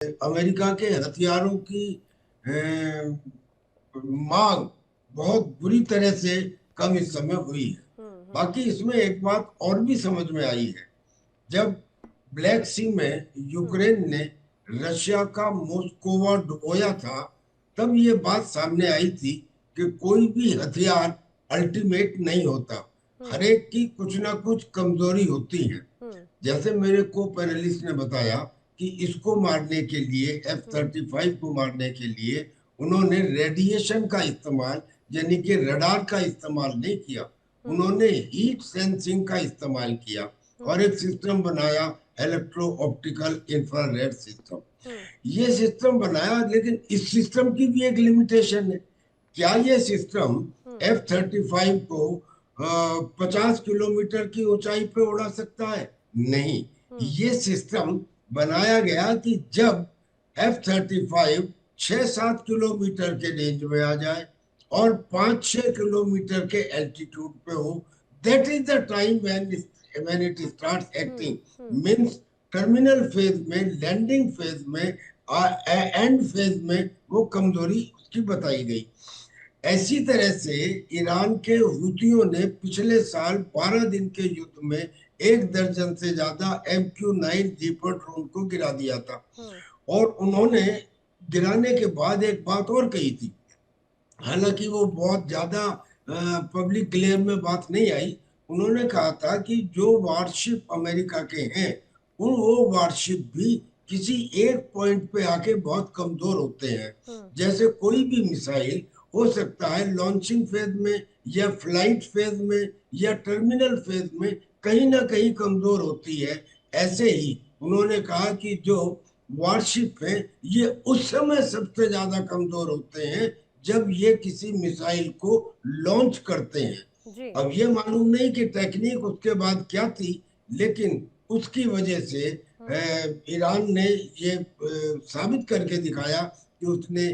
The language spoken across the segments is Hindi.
अमेरिका के हथियारों की अ, मांग बहुत बुरी तरह से कम इस समय हुई है। हम्म। बाकी इसमें एक बात और भी समझ में आई है। जब ब्लैक सी में हम्म। यूक्रेन ने रशिया का मोस्कोवा डुबोया था, तब ये बात सामने आई थी कि कोई भी हथियार अल्टीमेट नहीं होता। हम्म। हर एक की कुछ ना कुछ कमजोरी होती है। हम्म। जैसे मेरे को पैनलिस्ट ने बताया कि इसको मारने के लिए, हम्म। F-35 को मारने के लिए उन्होंने रेडिएशन का इस्तेमाल, यानी कि रडार का इस्तेमाल नहीं किया। हम्म। उन्होंने हीट सेंसिंग का इस्तेमाल किया और हम्म। एक सिस्टम बनाया, इलेक्ट्रो ऑप्टिकल इंफ्रारेड सिस्टम। हम्म। ये सिस्टम बनाया, लेकिन इस सिस्टम की भी एक लिमिटेशन है। क्या ये सिस्टम हम्म। F-35 को 50 किलोमीटर की ऊंचाई पे उड़ा सकता है? नहीं। हम्म। ये सिस्टम बनाया गया कि जब F-35 6-7 किलोमीटर के रेंज में आ जाए और 5-6 किलोमीटर के एल्टीट्यूड पे हो, that is the time when it start hmm. Acting. Means terminal phase में, लैंडिंग फेज में, एंड फेज में वो कमजोरी उसकी बताई गई। ऐसी तरह से ईरान के हुतियों ने पिछले साल 12 दिन के युद्ध में 1 दर्जन से ज्यादा MQ-9 रीपर ड्रोन को गिरा दिया था। हम्म। और उन्होंने गिराने के बाद एक बात और कही थी, हालांकि वो बहुत ज्यादा पब्लिक ग्लेयर में बात नहीं आई। उन्होंने कहा था कि जो वारशिप अमेरिका के हैं, उन वो वारशिप भी किसी एक पॉइंट पे आके बहुत कमजोर होते हैं। हम्म। जैसे कोई भी मिसाइल हो सकता है लॉन्चिंग फेज में या फ्लाइट फेज में या टर्मिनल फेज में कहीं ना कहीं कमजोर होती है। ऐसे ही उन्होंने कहा कि जो वारशिप है, ये उस समय सबसे ज्यादा कमजोर होते हैं जब ये किसी मिसाइल को लॉन्च करते हैं। जी। अब ये मालूम नहीं कि टेक्निक उसके बाद क्या थी, लेकिन उसकी वजह से हम्म। ईरान ने ये साबित करके दिखाया कि उसने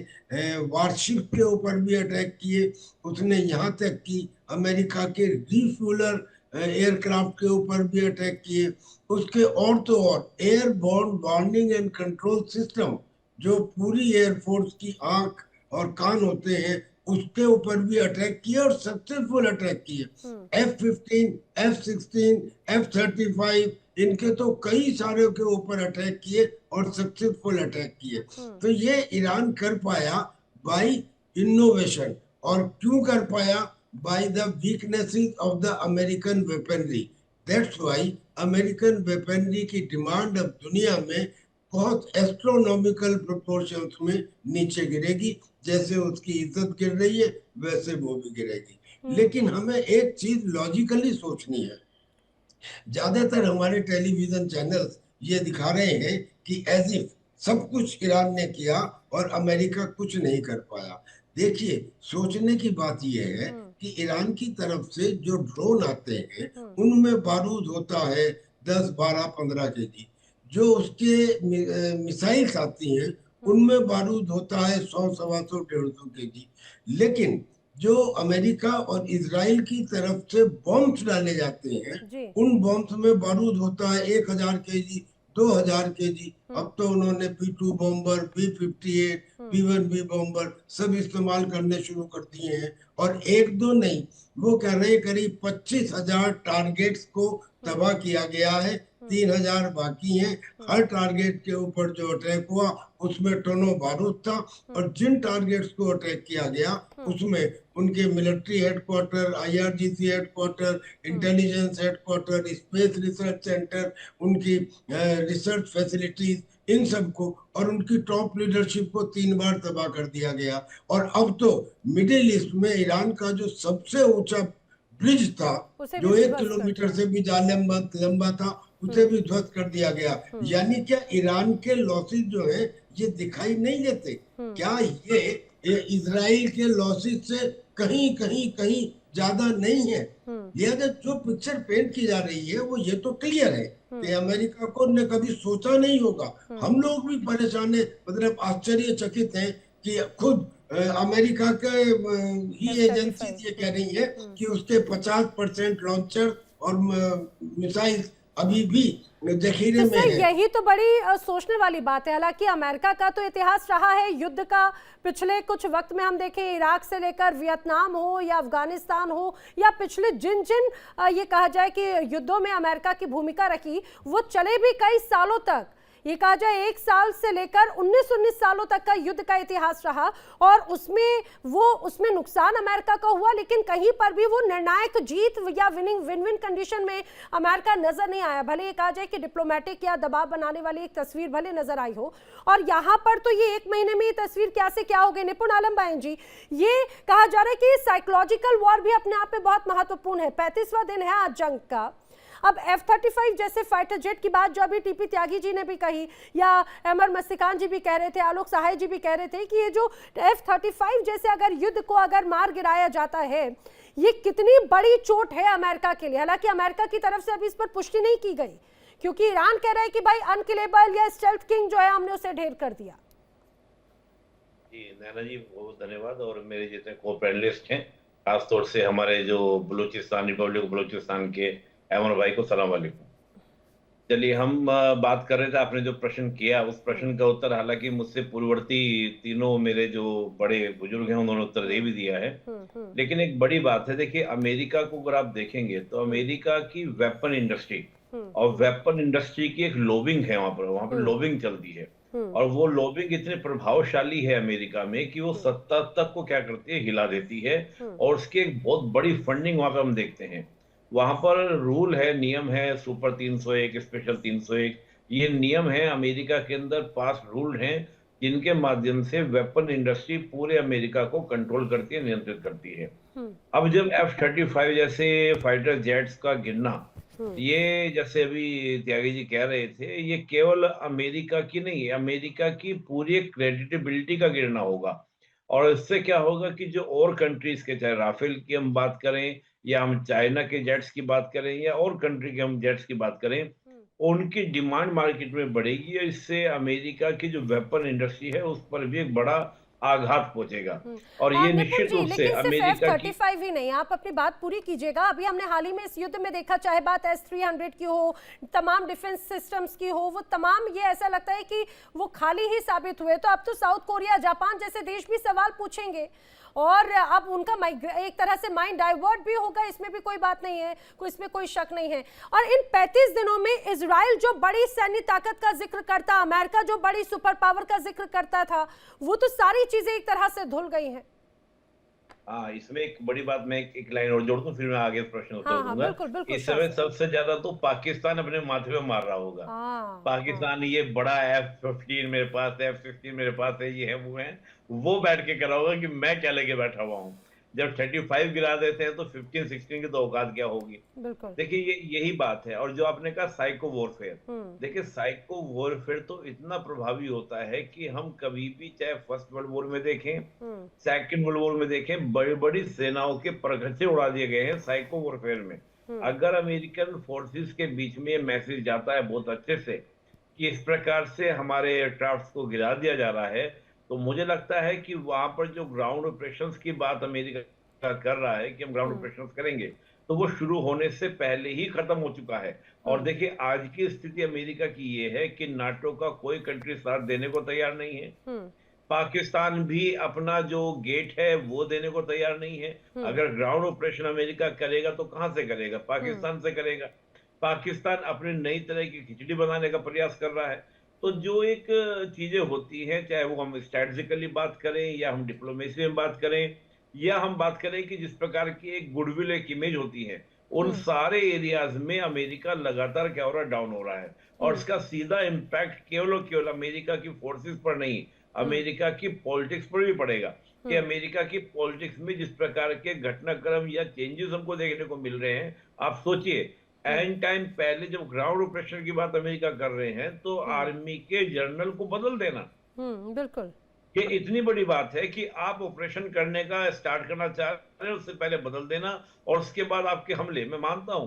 वारशिप के ऊपर भी अटैक किए। उसने यहाँ तक कि अमेरिका के रिफ्यूलर एयरक्राफ्ट के ऊपर भी अटैक किए। उसके और तो और airborne warning and control system, जो पूरी एयरफोर्स की आंख और कान होते हैं, उसके ऊपर भी अटैक किए और सक्सेसफुल अटैक किए। हम्म। F-15, F-16, F-35, इनके तो कई सारे के ऊपर अटैक किए और सक्सेसफुल अटैक किए। हम्म। तो ये ईरान कर पाया बाय इनोवेशन। और क्यों कर पाया? By the weaknesses of the American weaponry. That's why American weaponry की डिमांड अब दुनिया में बहुत एस्ट्रोनॉमिकल प्रोपोर्शंस में नीचे गिरेगी। जैसे उसकी इज्जत गिर रही है, वैसे वो भी गिरेगी। हम्म। लेकिन हमें एक चीज लॉजिकली सोचनी है। ज्यादातर हमारे टेलीविजन चैनल्स ये दिखा रहे हैं कि एज इफ सब कुछ ईरान ने किया और अमेरिका कुछ नहीं कर पाया। देखिए, सोचने की बात यह है हम्म। कि ईरान की तरफ से जो ड्रोन आते हैं, हम्म। उनमें बारूद होता है 10, 12, 15 केजी। जो उसके मिसाइल्स आती हैं, हम्म। उनमें बारूद होता है 100, 125, 150 केजी। लेकिन जो अमेरिका और इसराइल की तरफ से बॉम्ब्स डाले जाते हैं, जी। उन बॉम्ब्स में बारूद होता है 1,000 केजी, 2,000 केजी। हम्म। अब तो उन्होंने P-2 बॉम्बर, B-58, हम्म। B-1B बॉम्बर सब इस्तेमाल करने शुरू कर दिए हैं। और एक दो नहीं, वो कह रहे हैं करीब 25,000 टारगेट्स को हम्म। तबाह किया गया है। हम्म। 3,000 बाकी हैं। हम्म। हर टारगेट के ऊपर जो अटैक हुआ, उसमें टनों बारूद था। हम्म। और जिन टारगेट्स को अटैक किया गया, हम्म। उसमें उनके military headquarter, IRGC headquarter, hmm. Intelligence headquarter, space research centre, उनकी रिसर्च फैसिलिटीज, इन सबको और उनकी टॉप लीडरशिप को 3 बार तबाह कर दिया गया। और अब तो मिडिल ईस्ट में ईरान का जो सबसे ऊंचा ब्रिज था, उसे भी जो एक ध्वस्त कर किलोमीटर दिया। से भी ज्यादा लंबा लंबा था, उसे हम्म। भी ध्वस्त कर दिया गया। हम्म। यानी क्या ईरान के लॉसेस जो है ये दिखाई नहीं देते? हम्म। क्या ये इजराइल के लॉसेस से कहीं कहीं कहीं ज्यादा नहीं है? हम्म। लिहाजा जो पिक्चर पेंट की जा रही है, वो ये तो क्लियर है कि हम्म। अमेरिका को ने कभी सोचा नहीं होगा। हम्म। हम लोग भी परेशान है, मतलब आश्चर्यचकित हैं कि खुद अमेरिका के ही एजेंसी F-35। ये कह हम्म। रही है हम्म। कि उसके 50% लॉन्चर और मिसाइल अभी भी जखीरे तो में सर है। यही तो बड़ी सोचने वाली बात है। हालांकि अमेरिका का तो इतिहास रहा है युद्ध का। पिछले कुछ वक्त में हम देखें, इराक से लेकर वियतनाम हो या अफगानिस्तान हो या पिछले जिन जिन ये कहा जाए कि युद्धों में अमेरिका की भूमिका रखी, वो चले भी कई सालों तक। ये कहा जाए 1 साल से लेकर 19 सालों तक का युद्ध का इतिहास रहा, और उसमें नुकसान अमेरिका का हुआ, लेकिन कहीं पर भी वो निर्णायक जीत या विन विन कंडीशन में अमेरिका नजर नहीं आया। भले ये कहा जाए कि डिप्लोमेटिक या दबाव बनाने वाली एक तस्वीर भले नजर आई हो, और यहाँ पर तो ये 1 महीने में ये तस्वीर क्या से क्या हो गई। निपुण आलम बायन जी, ये कहा जा रहा है कि साइकोलॉजिकल वॉर भी अपने आप में बहुत महत्वपूर्ण है। 35वां दिन है आज जंग का। अब F-35 जैसे फाइटर जेट की बात जो अभी टीपी त्यागी जी ने भी कही, या अमर मस्तिकान जी भी कह रहे थे, आलोक सहाय जी भी कह रहे थे कि ये जो F-35 जैसे अगर युद्ध को अगर मार गिराया जाता है, ये कितनी बड़ी चोट है अमेरिका के लिए। हालांकि अमेरिका की तरफ से अभी इस पर पुष्टि नहीं की गई, क्योंकि ईरान कह रहा है कि भाई अनकिलेबल या स्टेल्थ किंग जो है हमने उसे ढेर कर दिया। जी नैना जी, बहुत धन्यवाद। और मेरे जितने को पैनलिस्ट हैं, खासतौर से हमारे जो बलूचिस्तान, रिपब्लिक बलूचिस्तान के अमर भाई को सलाम वालेकुम। चलिए, हम बात कर रहे थे, आपने जो प्रश्न किया उस प्रश्न का उत्तर हालांकि मुझसे पूर्ववर्ती तीनों मेरे जो बड़े बुजुर्ग हैं उन्होंने उत्तर दे भी दिया है। लेकिन एक बड़ी बात है, देखिए अमेरिका को अगर आप देखेंगे तो अमेरिका की वेपन इंडस्ट्री और वेपन इंडस्ट्री की एक लॉबिंग है, वहां पर लॉबिंग चलती है। और वो लॉबिंग इतनी प्रभावशाली है अमेरिका में कि वो सत्ता तक को क्या करती है, हिला देती है। और उसकी एक बहुत बड़ी फंडिंग वहां पर हम देखते हैं। वहां पर रूल है, नियम है, सुपर 301, स्पेशल 301, ये नियम है अमेरिका के अंदर पास रूल हैं, जिनके माध्यम से वेपन इंडस्ट्री पूरे अमेरिका को कंट्रोल करती है, नियंत्रित करती है। अब जब F-35 जैसे फाइटर जेट्स का गिरना, ये जैसे अभी त्यागी जी कह रहे थे, ये केवल अमेरिका की नहीं है, अमेरिका की पूरी क्रेडिटेबिलिटी का गिरना होगा। और इससे क्या होगा कि जो और कंट्रीज के, चाहे राफेल की हम बात करें या हम चाइना के जेट्स की बात करें या और कंट्री के हम जेट्स की बात करें, उनकी डिमांड मार्केट में बढ़ेगी और इससे अमेरिका की जो वेपन इंडस्ट्री है उस पर भी एक बड़ा आघात पहुंचेगा। और ये निपुण निश्चित जी, रूप से लेकिन सिर्फ अमेरिका की। F-35 ही नहीं, आप अपनी बात पूरी कीजिएगा। अभी हमने हाल ही में इस युद्ध में देखा, चाहे बात S-300 की हो, तमाम डिफेंस सिस्टम्स की हो, वो तमाम ये ऐसा लगता है कि वो खाली ही साबित हुए। तो अब तो साउथ कोरिया, जापान जैसे देश भी सवाल पूछेंगे, और अब उनका एक तरह से माइंड डाइवर्ट भी होगा, इसमें भी कोई बात नहीं है, इसमें कोई शक नहीं है। और इन 35 दिनों में इजराइल जो बड़ी सैन्य ताकत का जिक्र करता, अमेरिका जो बड़ी सुपर पावर का जिक्र करता था, वो तो सारी चीजें एक तरह से धुल गई हैं। हाँ, इसमें एक बड़ी बात, मैं एक लाइन और जोड़ दूं, फिर मैं आगे प्रश्न उत्तर हाँ, दूंगा। बिल्कुल बिल्कुल इस सर समय सर। सबसे ज्यादा तो पाकिस्तान अपने माथे पे मार रहा होगा। हाँ हाँ। पाकिस्तान ये बड़ा F-15 मेरे पास है, F-16 मेरे पास है, ये है वो है, वो बैठ के करा होगा कि मैं क्या लेके बैठा हुआ हूँ। जब 35 गिरा देते हैं तो 15-16 की तो औकात क्या होगी। बिल्कुल। देखिए, ये यही बात है। और जो आपने कहा साइको वॉरफेयर, देखिए साइको वॉरफेयर तो इतना प्रभावी होता है कि हम कभी भी, चाहे फर्स्ट वर्ल्ड वॉर में देखें, सेकंड वर्ल्ड वॉर में देखें, बड़ी बड़ी सेनाओं के परखच्चे उड़ा दिए गए हैं साइको वॉरफेयर में। अगर अमेरिकन फोर्सेस के बीच में ये मैसेज जाता है बहुत अच्छे से कि इस प्रकार से हमारे एयरक्राफ्ट को गिरा दिया जा रहा है, तो मुझे लगता है कि वहां पर जो ग्राउंड ऑपरेशंस की बात अमेरिका कर रहा है कि हम ग्राउंड ऑपरेशंस करेंगे, तो वो शुरू होने से पहले ही खत्म हो चुका है। और देखिए, आज की स्थिति अमेरिका की ये है कि नाटो का कोई कंट्री साथ देने को तैयार नहीं है। पाकिस्तान भी अपना जो गेट है वो देने को तैयार नहीं है। अगर ग्राउंड ऑपरेशन अमेरिका करेगा तो कहां से करेगा? पाकिस्तान से करेगा। पाकिस्तान अपनी नई तरह की खिचड़ी बनाने का प्रयास कर रहा है। तो जो एक चीजें होती हैं, चाहे वो हम स्ट्रेटेजिकली बात करें या हम डिप्लोमेसी में बात करें या हम बात करें कि जिस प्रकार की एक गुडविल, एक इमेज होती है, उन सारे एरियाज में अमेरिका लगातार क्या हो रहा है, डाउन हो रहा है। और इसका सीधा इम्पैक्ट केवल और केवल अमेरिका की फोर्सेस पर नहीं, अमेरिका की पॉलिटिक्स पर भी पड़ेगा। कि अमेरिका की पॉलिटिक्स में जिस प्रकार के घटनाक्रम या चेंजेस हमको देखने को मिल रहे हैं, आप सोचिए, एंड टाइम पहले जब ग्राउंड ऑपरेशन की बात अमेरिका कर रहे हैं तो आर्मी के जनरल को बदल देना, बिल्कुल, ये इतनी बड़ी बात है कि आप ऑपरेशन करने का स्टार्ट करना चाह रहे हैं, उससे पहले बदल देना और उसके बाद आपके हमले। मैं मानता हूं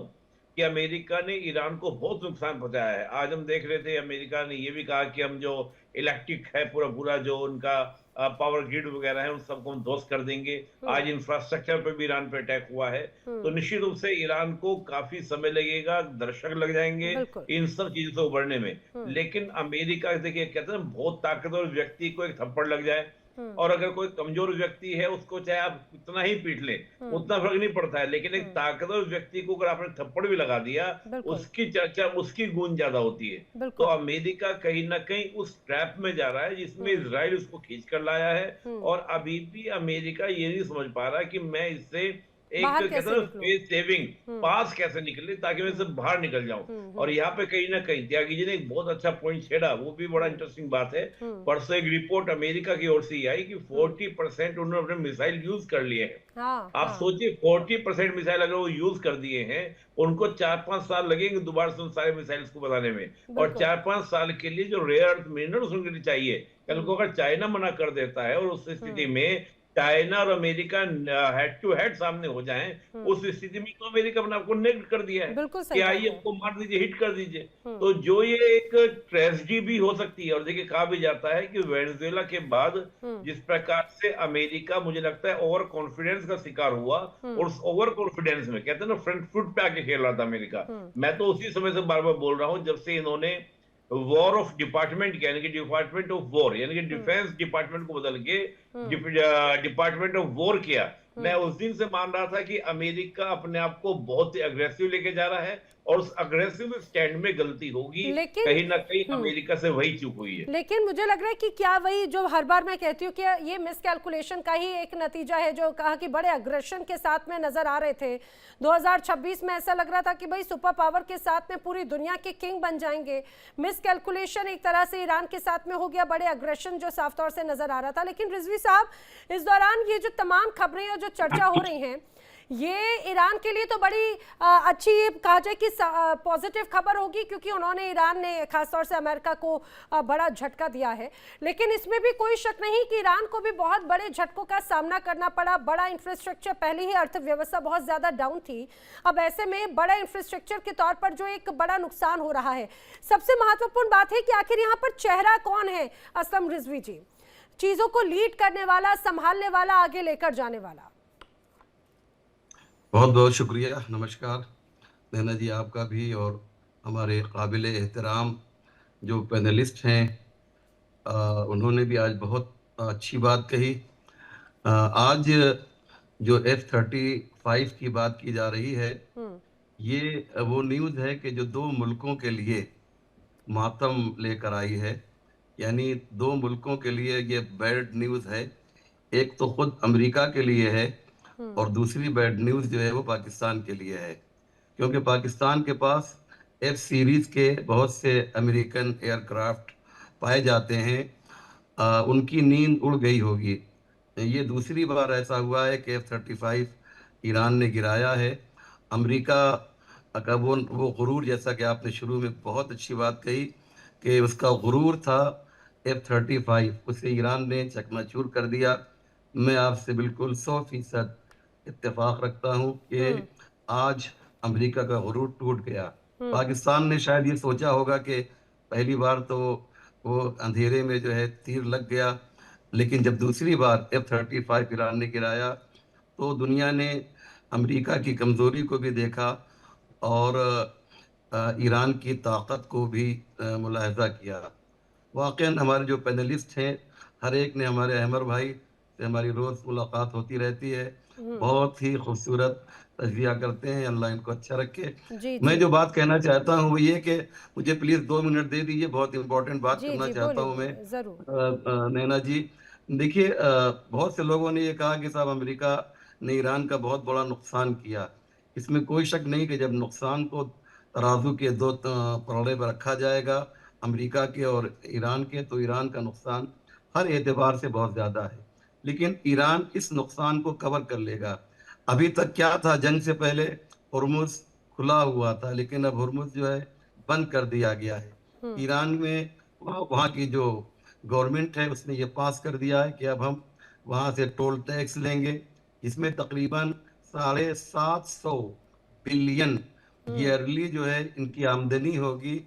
कि अमेरिका ने ईरान को बहुत नुकसान पहुंचाया है। आज हम देख रहे थे, अमेरिका ने यह भी कहा कि हम जो इलेक्ट्रिक है पूरा पूरा जो उनका पावर ग्रिड वगैरह है उन सबको हम ध्वस्त कर देंगे। आज इंफ्रास्ट्रक्चर पे भी ईरान पे अटैक हुआ है। तो निश्चित रूप से ईरान को काफी समय लगेगा, दशक लग जाएंगे बिल्कुल। इन सब चीजों से उभरने में। लेकिन अमेरिका देखिए कहते हैं ना, बहुत ताकतवर व्यक्ति को एक थप्पड़ लग जाए और अगर कोई कमजोर व्यक्ति है उसको चाहे आप कितना ही पीट ले उतना फर्क नहीं पड़ता है, लेकिन एक ताकतवर व्यक्ति को अगर आपने थप्पड़ भी लगा दिया बिल्कुल। उसकी चर्चा, उसकी गूंज ज्यादा होती है। तो बिल्कुल। अमेरिका कहीं ना कहीं उस ट्रैप में जा रहा है जिसमें इजराइल उसको खींच कर लाया है और अभी भी अमेरिका ये नहीं समझ पा रहा कि मैं इससे एक बाहर कहते कैसे हैं ना निकलूं? फेस सेविंग पास कैसे निकले ताकि मैं इससे बाहर निकल जाऊं। और यहाँ पे कहीं ना कहीं त्यागी जी ने एक बहुत अच्छा पॉइंट छेड़ा, वो भी बड़ा इंटरेस्टिंग बात है। परसों एक रिपोर्ट अमेरिका की ओर से ही आई कि 40% उन्होंने अपने मिसाइल यूज कर लिए हैं। हाँ, आप हाँ। सोचिए 40% मिसाइल अगर वो यूज कर दिए हैं, उनको 4-5 साल लगेंगे दोबारा से उन सारे मिसाइल्स को बनाने में। और बिल्कुल। 4-5 साल के लिए जो रेयर अर्थ मिनरल्स उनके लिए चाहिए, कल को अगर चाइना मना कर देता है और उस स्थिति में चाइना और अमेरिका हेड टू हेड सामने हो जाएं, उस स्थिति में तो अमेरिका ने आपको नेग्ट कर दिया है बिल्कुल कि सही बात आइए है। आपको मार दीजिए, हिट कर दीजिए। तो जो ये एक ट्रेजेडी भी हो सकती है। और देखिए कहा भी जाता है कि वेनेजुएला के बाद जिस प्रकार से अमेरिका मुझे लगता है ओवर कॉन्फिडेंस का शिकार हुआ, और उस ओवर कॉन्फिडेंस में कहते हैं ना फ्रंट फुट पे आके खेल रहा था अमेरिका। मैं तो उसी समय से बार बार बोल रहा हूं जब से इन्होंने वॉर ऑफ डिपार्टमेंट यानी कि डिपार्टमेंट ऑफ वॉर यानी कि डिफेंस डिपार्टमेंट को बदल के डिपार्टमेंट ऑफ वॉर किया। मैं उस दिन से मान रहा था कि अमेरिका अपने आप को बहुत ही अग्रेसिव लेके जा रहा है और उस अग्रेसिव स्टैंड में गलती होगी, लेकिन कहीं ना कहीं अमेरिका से वही चूक हुई है। लेकिन मुझे लग रहा है कि क्या वही जो हर बार मैं कहती हूँ कि ये मिसकैलकुलेशन का ही एक नतीजा है, जो कहा कि बड़े अग्रेशन के साथ में नजर आ रहे थे 2026 में, ऐसा लग रहा था कि भाई सुपर पावर के साथ में पूरी दुनिया के किंग बन जाएंगे। मिसकैलकुलेशन एक तरह से ईरान के साथ में हो गया, बड़े अग्रेशन जो साफ तौर से नजर आ रहा था। लेकिन रिजवी साहब, इस दौरान ये जो तमाम खबरें और जो चर्चा हो रही हैं, ये ईरान के लिए तो बड़ी अच्छी कहा जाए कि पॉजिटिव खबर होगी, क्योंकि उन्होंने ईरान ने खासतौर से अमेरिका को बड़ा झटका दिया है। लेकिन इसमें भी कोई शक नहीं कि ईरान को भी बहुत बड़े झटकों का सामना करना पड़ा। बड़ा इंफ्रास्ट्रक्चर, पहले ही अर्थव्यवस्था बहुत ज़्यादा डाउन थी, अब ऐसे में बड़ा इंफ्रास्ट्रक्चर के तौर पर जो एक बड़ा नुकसान हो रहा है। सबसे महत्वपूर्ण बात है कि आखिर यहाँ पर चेहरा कौन है असलम रिजवी जी, चीज़ों को लीड करने वाला, संभालने वाला, आगे लेकर जाने वाला? बहुत बहुत शुक्रिया, नमस्कार नैना जी, आपका भी और हमारे काबिल एहतराम जो पैनलिस्ट हैं, उन्होंने भी आज बहुत अच्छी बात कही। आज जो F-35 की बात की जा रही है, ये वो न्यूज़ है कि जो दो मुल्कों के लिए मातम लेकर आई है। यानी दो मुल्कों के लिए ये बैड न्यूज़ है। एक तो खुद अमेरिका के लिए है और दूसरी बैड न्यूज़ जो है वो पाकिस्तान के लिए है, क्योंकि पाकिस्तान के पास F सीरीज़ के बहुत से अमेरिकन एयरक्राफ्ट पाए जाते हैं। उनकी नींद उड़ गई होगी। ये दूसरी बार ऐसा हुआ है कि F-35 ईरान ने गिराया है। अमेरिका का वो गुरूर, जैसा कि आपने शुरू में बहुत अच्छी बात कही कि उसका गुरूर था F-35, उसे ईरान ने चकनाचूर कर दिया। मैं आपसे बिल्कुल 100% इत्तेफाक रखता हूँ कि आज अमेरिका का गुरूर टूट गया। पाकिस्तान ने शायद ये सोचा होगा कि पहली बार तो वो अंधेरे में जो है तीर लग गया, लेकिन जब दूसरी बार F-35 ईरान ने गिराया तो दुनिया ने अमेरिका की कमज़ोरी को भी देखा और ईरान की ताकत को भी मुलाहजा किया। वाक़ई हमारे जो पैनलिस्ट हैं, हर एक ने, हमारे अहमर भाई से हमारी रोज़ मुलाकात होती रहती है, बहुत ही खूबसूरत तजज़िया करते हैं, अल्लाह इनको अच्छा रखे। मैं जो बात कहना चाहता हूँ वो ये कि मुझे प्लीज़ 2 मिनट दे दीजिए, बहुत इम्पोर्टेंट बात करना चाहता हूँ मैं। नैना जी, देखिए, बहुत से लोगों ने ये कहा कि साहब अमेरिका ने ईरान का बहुत बड़ा नुकसान किया। इसमें कोई शक नहीं कि जब नुकसान को तराजू के दो पलड़े पर रखा जाएगा, अमेरिका के और ईरान के, तो ईरान का नुकसान हर एतबार से बहुत ज़्यादा है। लेकिन ईरान इस नुकसान को कवर कर लेगा। अभी तक क्या था, जंग से पहले हुर्मुज़ खुला हुआ था, लेकिन अब हुर्मुज़ जो है बंद कर दिया गया है। ईरान में वहाँ की जो गवर्नमेंट है उसने ये पास कर दिया है कि अब हम वहाँ से टोल टैक्स लेंगे, जिसमें तकरीबन 750 बिलियन ईयरली जो है इनकी आमदनी होगी।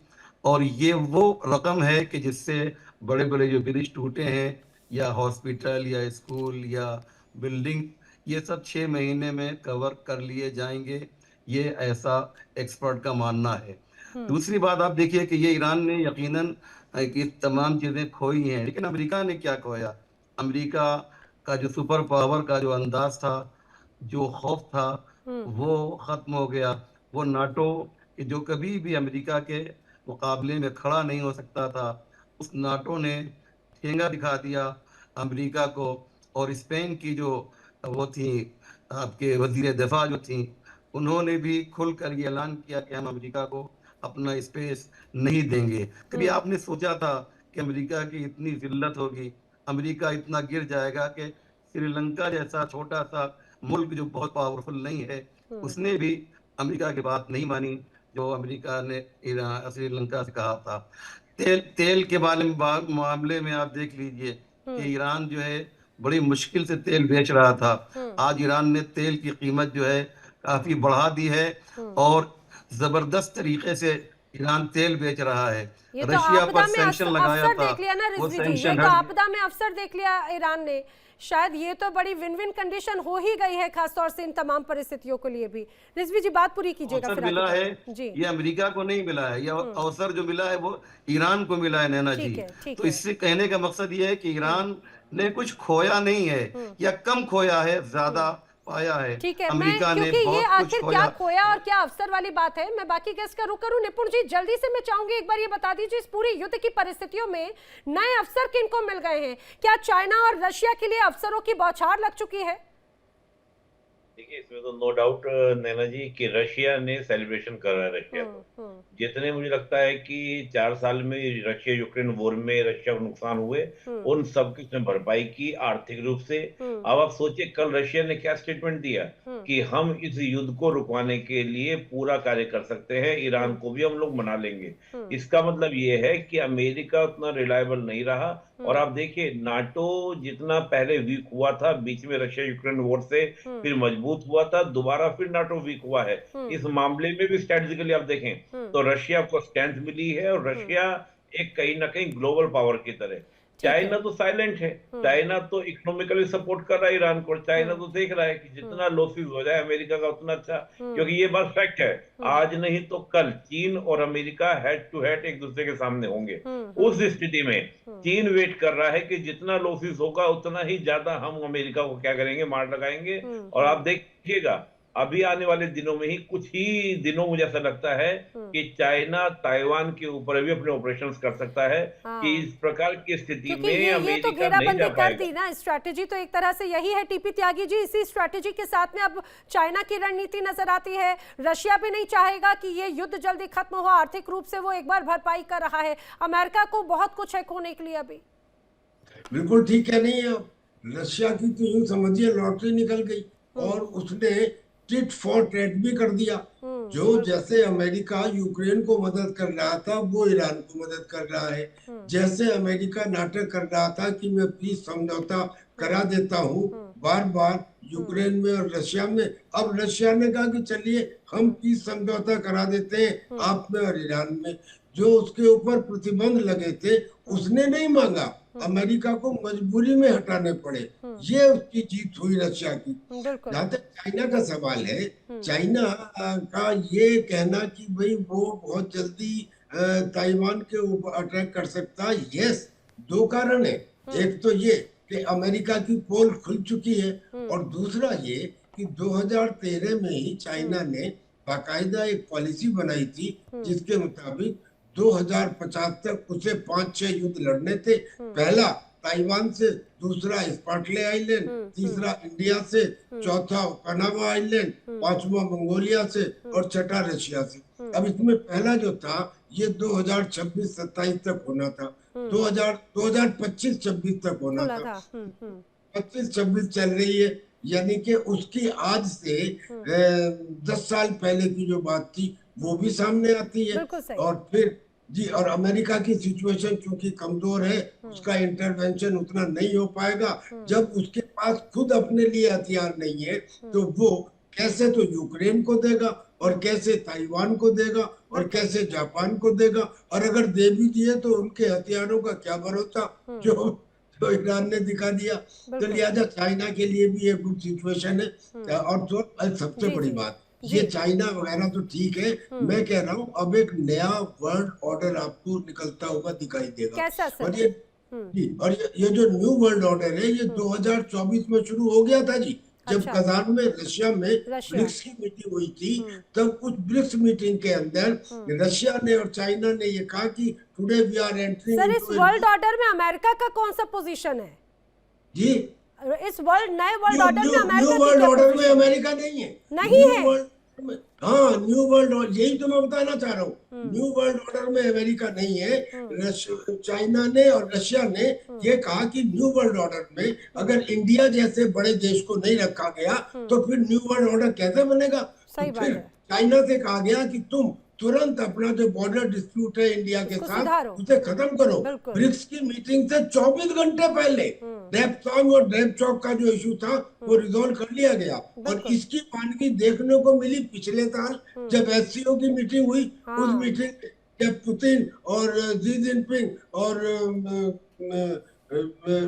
और ये वो रकम है कि जिससे बड़े बड़े जो ब्रिज टूटे हैं या हॉस्पिटल या स्कूल या बिल्डिंग, ये सब 6 महीने में कवर कर लिए जाएंगे, ये ऐसा एक्सपर्ट का मानना है। दूसरी बात आप देखिए कि ये ईरान ने यकीनन कि तमाम चीज़ें खोई हैं, लेकिन अमेरिका ने क्या खोया? अमेरिका का जो सुपर पावर का जो अंदाज था, जो खौफ था, वो ख़त्म हो गया। वो नाटो कि जो कभी भी अमेरिका के मुकाबले में खड़ा नहीं हो सकता था, उस नाटो ने ठेंगा दिखा दिया अमेरिका को। और स्पेन की जो वो थी आपके वज़ीर दिफा जो थी, उन्होंने भी खुलकर ये ऐलान किया कि हम अमेरिका को अपना स्पेस नहीं देंगे। कभी आपने सोचा था कि अमेरिका की इतनी ज़िल्लत होगी, अमेरिका इतना गिर जाएगा कि श्रीलंका जैसा छोटा-सा मुल्क जो बहुत पावरफुल नहीं है, उसने भी अमेरिका की बात नहीं मानी, जो अमेरिका ने श्रीलंका से कहा था। तेल तेल के बारे में मामले में आप देख लीजिए कि ईरान जो है बड़ी मुश्किल से तेल बेच रहा था। आज ईरान ने तेल की कीमत जो है काफ़ी बढ़ा दी है और ज़बरदस्त तरीके से ईरान तेल बेच रहा है। ये तो रशिया आपदा पर में सैंक्शन लगाया अवसर था, देख लिया ना वो रिजवी जी, ये सैंक्शन तो हट गया। आपदा में अवसर देख लिया ईरान ने। शायद ये तो बड़ी विन विन कंडीशन हो ही गई है, खासतौर से इन तमाम परिस्थितियों के लिए भी। रिजवी जी बात पूरी कीजिएगा अवसर फिर मिला आगे है, जी। ये अमेरिका को नहीं मिला है, ये अवसर जो मिला है वो ईरान को मिला है नैना जी। ठीक तो है। इससे कहने का मकसद ये है कि ईरान ने कुछ खोया नहीं है या कम खोया है, ज्यादा पाया है। ठीक है, मैं अमेरिका ने क्योंकि ये बहुत कुछ आखिर क्या खोया। खोया और क्या अवसर वाली बात है, मैं बाकी गेस्ट का रुख करूं। निपुण जी जल्दी से मैं चाहूंगी एक बार ये बता दीजिए, इस पूरी युद्ध की परिस्थितियों में नए अवसर किनको मिल गए हैं? क्या चाइना और रशिया के लिए अवसरों की बौछार लग चुकी है? देखिए, इसमें तो नो डाउट नैना जी कि रशिया ने सेलिब्रेशन कर रहा है रशिया को। जितने मुझे लगता है कि 4 साल में रशिया यूक्रेन वॉर में रशिया को नुकसान हुए, उन सब की उसने भरपाई की आर्थिक रूप से। अब आप सोचिए कल रशिया ने क्या स्टेटमेंट दिया कि हम इस युद्ध को रुकवाने के लिए पूरा कार्य कर सकते हैं, ईरान को भी हम लोग मना लेंगे। इसका मतलब ये है कि अमेरिका उतना रिलायबल नहीं रहा। और आप देखिए नाटो जितना पहले वीक हुआ था बीच में रशिया यूक्रेन वॉर से, फिर मजबूत हुआ था, दोबारा फिर नाटो वीक हुआ है। इस मामले में भी स्ट्रेटेजिकली आप देखें तो रशिया को स्ट्रेंथ मिली है और रशिया एक कहीं ना कहीं ग्लोबल पावर की तरह। चाइना तो साइलेंट है, चाइना तो इकोनॉमिकली सपोर्ट कर रहा है ईरान को। चाइना तो देख रहा है कि जितना लॉसेस हो जाए अमेरिका का उतना अच्छा, क्योंकि ये बात फैक्ट है, आज नहीं तो कल चीन और अमेरिका हेड टू हेड एक दूसरे के सामने होंगे। उस स्थिति में चीन वेट कर रहा है कि जितना लॉसेस होगा उतना ही ज्यादा हम अमेरिका को क्या करेंगे, मार लगाएंगे। और आप देखिएगा अभी आने वाले दिनों में ही, कुछ ही दिनों मुझे ऐसा लगता है कि चाइना ताइवान के ऊपर भी अपने ऑपरेशंस कर सकता है कि इस प्रकार की स्थिति में ये तो अमेरिका नहीं घेराबंदी जा कर पाएगा। दी ना, स्ट्रैटेजी तो एक तरह से यही है टीपी त्यागी जी। इसी स्ट्रैटेजी के साथ में अब चाइना की रणनीति नजर आती है। रशिया भी नहीं चाहेगा कि ये युद्ध जल्दी खत्म हो, आर्थिक रूप से वो एक बार भरपाई कर रहा है। अमेरिका को बहुत कुछ है खोने के लिए अभी। बिल्कुल ठीक है, नहीं है रशिया की तो यूं समझिए लॉटरी निकल गई और उसने टिट फॉर टैट भी कर दिया। जो जैसे अमेरिका यूक्रेन को मदद कर रहा था वो ईरान को मदद कर रहा है। जैसे अमेरिका नाटक कर रहा था कि मैं पीस समझौता करा देता हूँ बार बार यूक्रेन में और रशिया में, अब रशिया ने कहा कि चलिए हम पीस समझौता करा देते हैं आप में और ईरान में। जो उसके ऊपर प्रतिबंध लगे थे उसने नहीं मांगा, अमेरिका को मजबूरी में हटाने पड़े। ये उसकी जीत हुई रशिया की। जहाँ तक चाइना का सवाल है, चाइना का ये कहना कि भाई वो बहुत जल्दी ताइवान के ऊपर अटैक कर सकता है, यस, 2 कारण है। एक तो ये कि अमेरिका की पोल खुल चुकी है और दूसरा ये कि 2013 में ही चाइना ने बाकायदा एक पॉलिसी बनाई थी जिसके मुताबिक 2050 तक उसे 5-6 युद्ध लड़ने थे। पहला ताइवान से, दूसरा स्पार्टले आइलैंड, तीसरा इंडिया से, चौथा पनामा आइलैंड, पांचवा मंगोलिया से और छठा रशिया से। अब इसमें पहला जो था ये 2026-27 तक होना था, 2025-26 तक होना था। 25-26 चल रही है, यानी कि उसकी आज से 10 साल पहले की जो बात थी वो भी सामने आती है। और फिर जी, और अमेरिका की सिचुएशन क्योंकि कमजोर है, उसका इंटरवेंशन उतना नहीं हो पाएगा। जब उसके पास खुद अपने लिए हथियार नहीं है तो वो कैसे तो यूक्रेन को देगा और कैसे ताइवान को देगा और कैसे जापान को देगा, और अगर दे भी दिए तो उनके हथियारों का क्या भरोसा, जो ईरान ने दिखा दिया। तो लिहाजा चाइना के लिए भी एक गुड सिचुएशन है। और तो सबसे बड़ी बात, ये चाइना वगैरह तो ठीक है, मैं कह रहा हूँ अब एक नया वर्ल्ड ऑर्डर आपको निकलता हुआ दिखाई देगा। कैसा सर? और ये जो न्यू वर्ल्ड ऑर्डर है ये 2024 में शुरू हो गया था जी, जब कजान में रशिया में ब्रिक्स की मीटिंग हुई थी। तब उस ब्रिक्स मीटिंग के अंदर रशिया ने और चाइना ने ये कहा कि today we are entering. Sir, इस वर्ल्ड ऑर्डर में अमेरिका का कौन सा पोजीशन है जी? इस नए वर्ल्ड ऑर्डर में अमेरिका न्यू वर्ल्ड ऑर्डर में अमेरिका नहीं है। नहीं है? हाँ, न्यू वर्ल्ड, यही तो मैं बताना चाह रहा हूँ। न्यू वर्ल्ड ऑर्डर में अमेरिका नहीं है। चाइना ने और रशिया ने ये कहा कि न्यू वर्ल्ड ऑर्डर में अगर इंडिया जैसे बड़े देश को नहीं रखा गया तो फिर न्यू वर्ल्ड ऑर्डर कैसे बनेगा। सही बात है। चाइना से कहा गया कि तुम तुरंत अपना जो बॉर्डर डिस्प्यूट है इंडिया के साथ उसे खत्म करो। ब्रिक्स की मीटिंग से 24 घंटे पहले डेप्सोंग और डेप्चॉक का जो इशू था वो रिजोल्व कर लिया गया। और इसकी मानगी देखने को मिली पिछले साल जब एससीओ की मीटिंग हुई। उस मीटिंग जब पुतिन और जी जिनपिंग और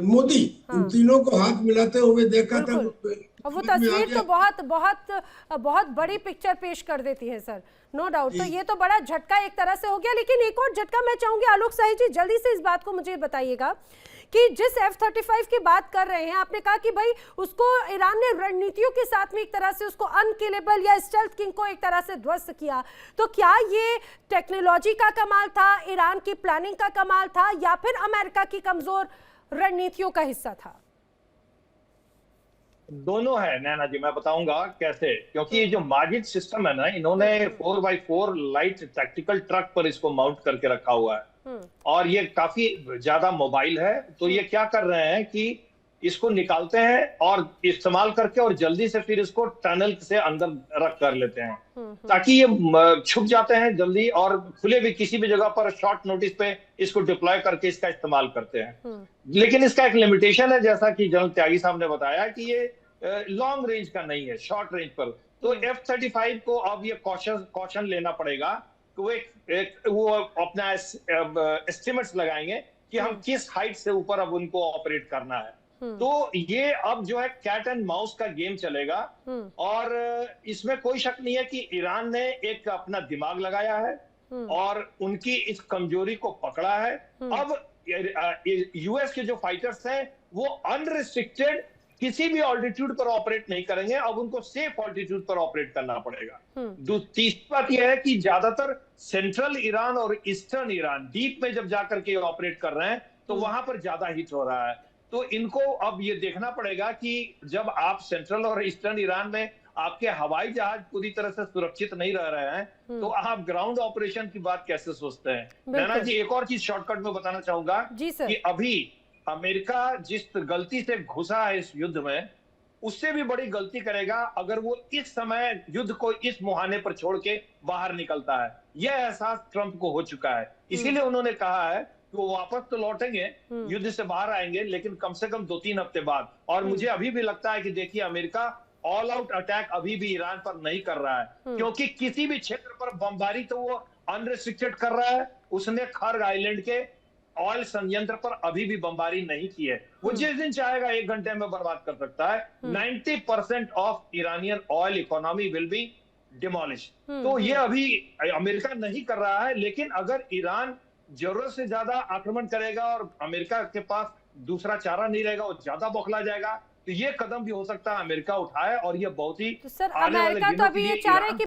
मोदी इन तीनों को हाथ मिलाते हुए देखा था। और वो तस्वीर तो बहुत बहुत बहुत बड़ी पिक्चर पेश कर देती है सर, नो डाउट। तो ये तो बड़ा झटका एक तरह से हो गया, लेकिन एक और झटका मैं चाहूंगी आलोक शाही जी जल्दी से इस बात को मुझे बताइएगा कि जिस F-35 की बात कर रहे हैं, आपने कहा कि भाई उसको ईरान ने रणनीतियों के साथ में एक तरह से उसको अनकिलेबल या स्टेल्थ किंग को एक तरह से ध्वस्त किया, तो क्या ये टेक्नोलॉजी का कमाल था, ईरान की प्लानिंग का कमाल था, या फिर अमेरिका की कमजोर रणनीतियों का हिस्सा था? दोनों है नैना जी, मैं बताऊंगा कैसे। क्योंकि ये जो माजिद सिस्टम है ना, इन्होंने 4x4 लाइट टैक्टिकल ट्रक पर इसको माउंट करके रखा हुआ है और ये काफी ज्यादा मोबाइल है। तो ये क्या कर रहे हैं कि इसको निकालते हैं और इस्तेमाल करके और जल्दी से फिर इसको टनल से अंदर रख कर लेते हैं ताकि ये छुप जाते हैं जल्दी और खुले भी किसी भी जगह पर शॉर्ट नोटिस पे इसको डिप्लॉय करके इसका इस्तेमाल करते हैं। लेकिन इसका एक लिमिटेशन है, जैसा कि जनरल त्यागी साहब ने बताया कि ये लॉन्ग रेंज का नहीं है, शॉर्ट रेंज पर। तो F-35 को अब ये कॉशन लेना पड़ेगा कि वो अपना एस्टिमेट्स लगाएंगे कि हम किस हाइट से ऊपर अब उनको ऑपरेट करना है। तो ये अब जो है कैट एंड माउस का गेम चलेगा और इसमें कोई शक नहीं है कि ईरान ने एक अपना दिमाग लगाया है और उनकी इस कमजोरी को पकड़ा है। अब यूएस के जो फाइटर्स हैं वो अनरिस्ट्रिक्टेड किसी भी ऑल्टीट्यूड पर ऑपरेट नहीं करेंगे, अब उनको सेफ ऑल्टीट्यूड पर ऑपरेट करना पड़ेगा। तीसरी बात यह है कि ज्यादातर सेंट्रल ईरान और ईस्टर्न ईरान डीप में जब जाकर के ऑपरेट कर रहे हैं तो वहां पर ज्यादा हिट हो रहा है। तो इनको अब ये देखना पड़ेगा कि जब आप सेंट्रल और ईस्टर्न ईरान में आपके हवाई जहाज पूरी तरह से सुरक्षित नहीं रह रहे हैं तो आप ग्राउंड ऑपरेशन की बात कैसे सोचते हैं। नैना जी, एक और चीज शॉर्टकट में बताना चाहूंगा कि अभी अमेरिका जिस गलती से घुसा है इस युद्ध में, उससे भी बड़ी गलती करेगा अगर वो इस समय युद्ध को इस मुहाने पर छोड़ के बाहर निकलता है। यह एहसास ट्रंप को हो चुका है, इसीलिए उन्होंने कहा है कि वो वापस तो लौटेंगे, युद्ध से बाहर आएंगे, लेकिन कम से कम 2-3 हफ्ते बाद। और मुझे अभी भी लगता है कि देखिए अमेरिका ऑल आउट अटैक अभी भी ईरान पर नहीं कर रहा है, क्योंकि किसी भी क्षेत्र पर बमबारी तो वो अनरिस्ट्रिक्टेड कर रहा है। उसने खर्ग आइलैंड के ऑयल संयंत्र पर अभी भी बमबारी नहीं की है। वो जिस दिन चाहेगा 1 घंटे में बर्बाद कर सकता है। 90% of Iranian oil economy will be demolish. तो ये अभी अमेरिका नहीं कर रहा है, लेकिन अगर ईरान जरूरत से ज्यादा आक्रमण करेगा और अमेरिका के पास दूसरा चारा नहीं रहेगा, वो ज्यादा बौखला जाएगा, तो ये कदम भी हो सकता है अमेरिका उठाए और ये बहुत ही तो सर अमेरिका तो अभी ये चाह रहा है कि